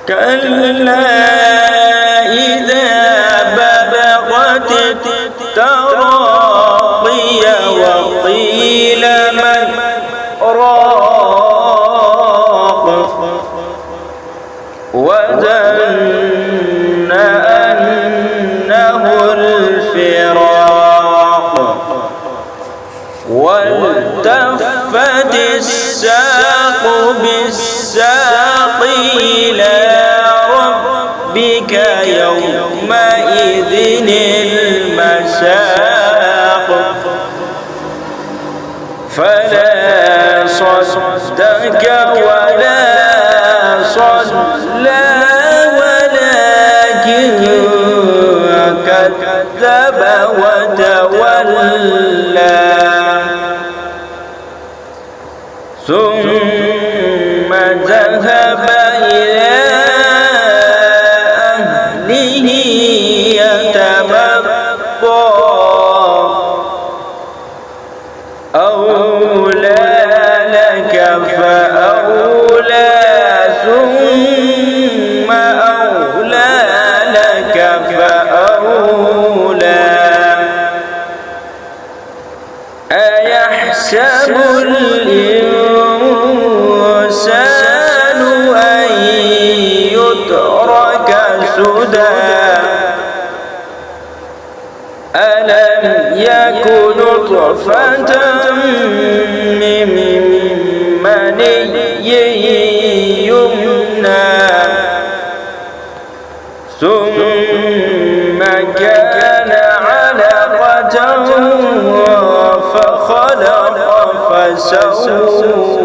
كلا إذا بلغت التراقي وقيل من راق وظن أنه الفراق والتفت الساق بالساق إلى ربك يومئذ المساق فلا صدق ولا صلى ولكن كذب وتولى ثم ذهب إلى أهله يتمطى أولى لك فأولى ثم أولى لك فأولى أيحسب الإنسان أن يترك سدى ألم يكن نطفة من مني يمنى ثم كان علقة فخلق فسوى